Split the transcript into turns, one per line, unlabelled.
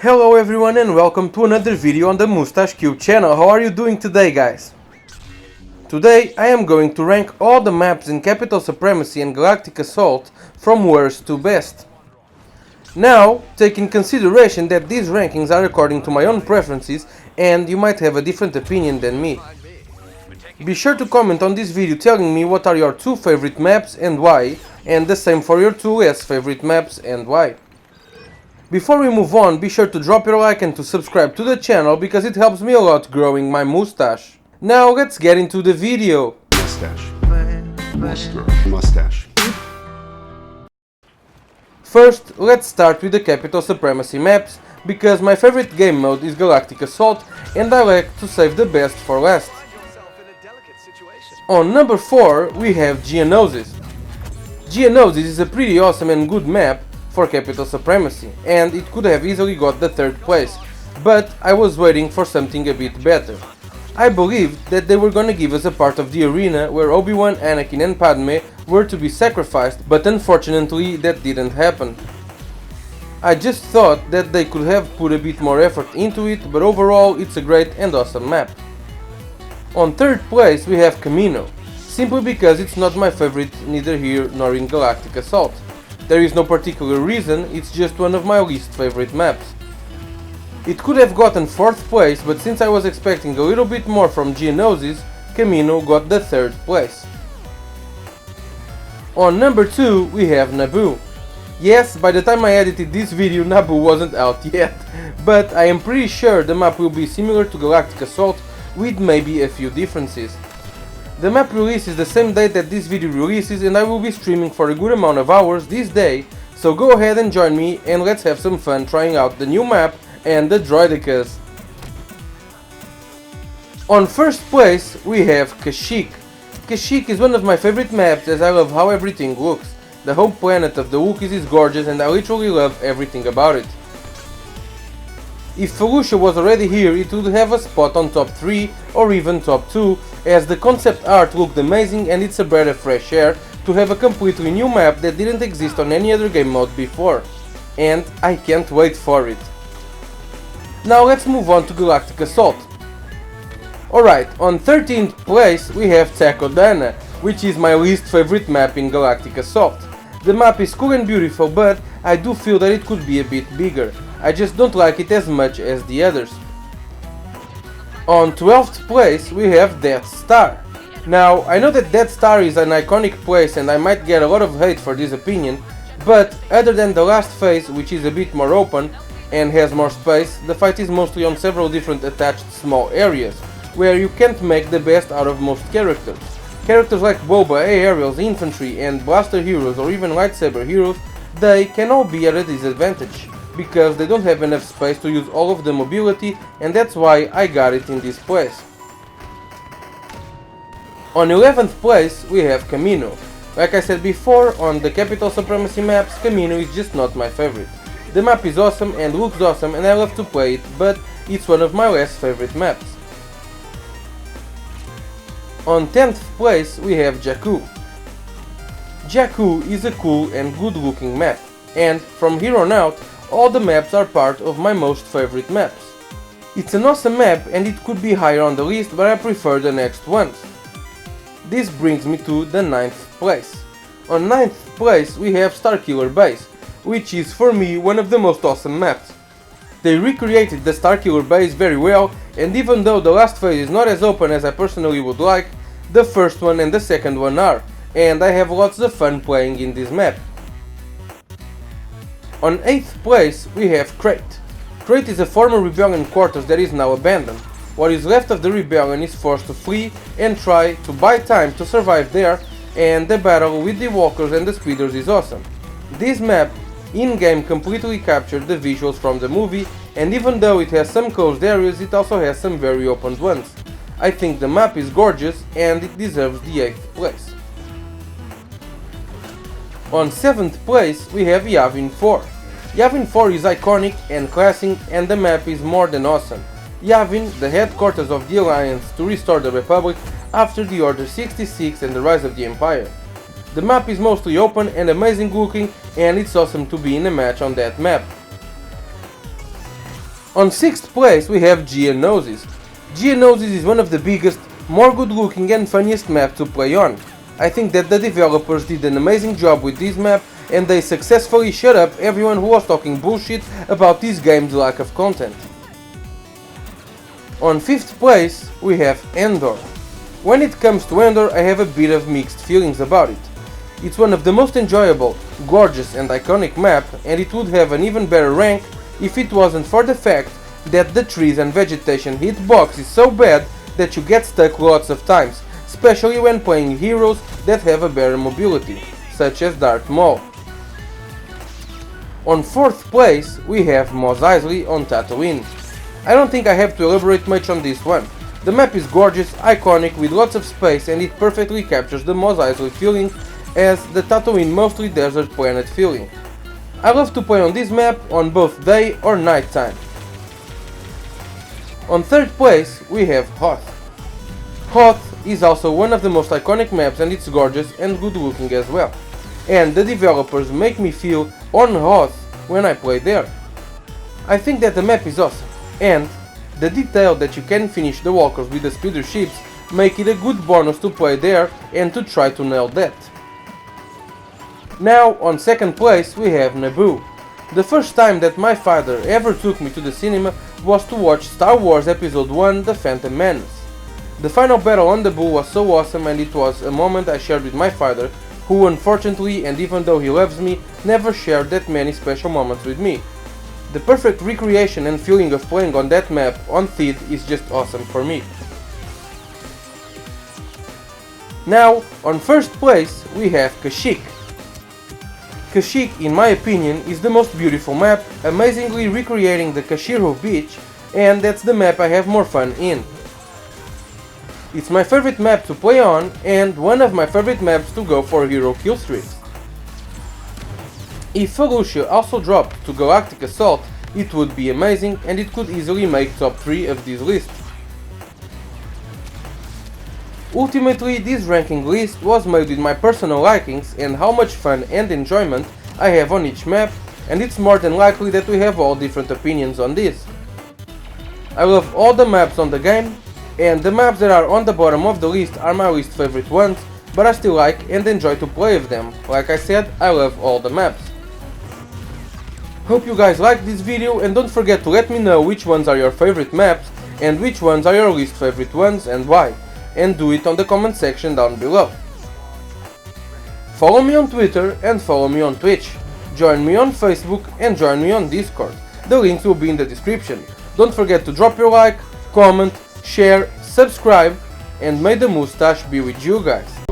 Hello everyone and welcome to another video on the Mustache Cube channel. How are you doing today, guys? Today I am going to rank all the maps in Capital Supremacy and Galactic Assault from worst to best. Now, take in consideration that these rankings are according to my own preferences and you might have a different opinion than me. Be sure to comment on this video telling me what are your 2 favorite maps and why, and the same for your 2 less favorite maps and why. Before we move on, be sure to drop your like and to subscribe to the channel because it helps me a lot growing my mustache. Now let's get into the video.
Mustache.
First, let's start with the Capital Supremacy maps because my favorite game mode is Galactic Assault and I like to save the best for last. On number 4 we have Geonosis. Geonosis is a pretty awesome and good map for Capital Supremacy, and it could have easily got the 3rd place, but I was waiting for something a bit better. I believed that they were gonna give us a part of the arena where Obi-Wan, Anakin and Padme were to be sacrificed, but unfortunately that didn't happen. I just thought that they could have put a bit more effort into it, but overall it's a great and awesome map. On 3rd place we have Camino, simply because it's not my favorite neither here nor in Galactic Assault. There is no particular reason, it's just one of my least favorite maps. It could have gotten 4th place, but since I was expecting a little bit more from Geonosis, Camino got the 3rd place. On number 2 we have Naboo. Yes, by the time I edited this video Naboo wasn't out yet, but I am pretty sure the map will be similar to Galactic Assault with maybe a few differences. The map releases the same day that this video releases and I will be streaming for a good amount of hours this day, so go ahead and join me and let's have some fun trying out the new map and the droidekas. On 1st place we have Kashyyyk. Kashyyyk is one of my favorite maps as I love how everything looks. The whole planet of the Wookiees is gorgeous and I literally love everything about it. If Felucia was already here, it would have a spot on top 3 or even top 2, as the concept art looked amazing and it's a breath of fresh air to have a completely new map that didn't exist on any other game mode before. And I can't wait for it. Now let's move on to Galactic Assault. Alright, on 13th place we have Takodana, which is my least favorite map in Galactic Assault. The map is cool and beautiful, but I do feel that it could be a bit bigger. I just don't like it as much as the others. On 12th place we have Death Star. Now, I know that Death Star is an iconic place and I might get a lot of hate for this opinion, but other than the last phase, which is a bit more open and has more space, the fight is mostly on several different attached small areas, where you can't make the best out of most characters. Characters like Boba, aerials, infantry and blaster heroes or even lightsaber heroes, they can all be at a disadvantage, because they don't have enough space to use all of the mobility, and that's why I got it in this place. On 11th place we have Camino. Like I said before, on the Capital Supremacy maps, Camino is just not my favorite. The map is awesome and looks awesome and I love to play it, but it's one of my less favorite maps. On 10th place we have Jakku. Jakku is a cool and good looking map, and from here on out all the maps are part of my most favorite maps. It's an awesome map and it could be higher on the list, but I prefer the next ones. This brings me to the 9th place. On 9th place we have Starkiller Base, which is for me one of the most awesome maps. They recreated the Starkiller Base very well, and even though the last phase is not as open as I personally would like, the first one and the second one are, and I have lots of fun playing in this map. On 8th place we have Crate. Crate is a former rebellion quarters that is now abandoned. What is left of the rebellion is forced to flee and try to buy time to survive there, and the battle with the walkers and the speeders is awesome. This map in-game completely captured the visuals from the movie, and even though it has some closed areas, it also has some very opened ones. I think the map is gorgeous and it deserves the 8th place. On 7th place we have Yavin 4. Yavin 4 is iconic and classic and the map is more than awesome. Yavin, the headquarters of the Alliance to restore the Republic after the Order 66 and the rise of the Empire. The map is mostly open and amazing looking, and it's awesome to be in a match on that map. On 6th place we have Geonosis. Geonosis is one of the biggest, more good looking and funniest maps to play on. I think that the developers did an amazing job with this map and they successfully shut up everyone who was talking bullshit about this game's lack of content. On 5th place we have Endor. When it comes to Endor, I have a bit of mixed feelings about it. It's one of the most enjoyable, gorgeous and iconic map, and it would have an even better rank if it wasn't for the fact that the trees and vegetation hitbox is so bad that you get stuck lots of times, especially when playing heroes that have a better mobility, such as Darth Maul. On 4th place we have Mos Eisley on Tatooine. I don't think I have to elaborate much on this one. The map is gorgeous, iconic, with lots of space, and it perfectly captures the Mos Eisley feeling as the Tatooine mostly desert planet feeling. I love to play on this map on both day or night time. On 3rd place we have Hoth. Hoth is also one of the most iconic maps and it's gorgeous and good looking as well. And the developers make me feel on Hoth when I play there. I think that the map is awesome, and the detail that you can finish the walkers with the speeder ships make it a good bonus to play there and to try to nail that. Now on 2nd place we have Naboo. The first time that my father ever took me to the cinema was to watch Star Wars Episode 1 The Phantom Menace. The final battle on Naboo was so awesome and it was a moment I shared with my father, who unfortunately, and even though he loves me, never shared that many special moments with me. The perfect recreation and feeling of playing on that map on Theed is just awesome for me. Now, on 1st place we have Kashyyyk. Kashyyyk, in my opinion, is the most beautiful map, amazingly recreating the Kashyyyk beach, and that's the map I have more fun in. It's my favorite map to play on, and one of my favorite maps to go for hero kill streaks. If Felucia also dropped to Galactic Assault, it would be amazing and it could easily make top 3 of this list. Ultimately, this ranking list was made with my personal likings and how much fun and enjoyment I have on each map, and it's more than likely that we have all different opinions on this. I love all the maps on the game, and the maps that are on the bottom of the list are my least favorite ones, but I still like and enjoy to play with them. Like I said, I love all the maps. Hope you guys liked this video, and don't forget to let me know which ones are your favorite maps and which ones are your least favorite ones and why, and do it on the comment section down below. Follow me on Twitter and follow me on Twitch. Join me on Facebook and join me on Discord. The links will be in the description. Don't forget to drop your like, comment, share, subscribe, and may the moustache be with you guys.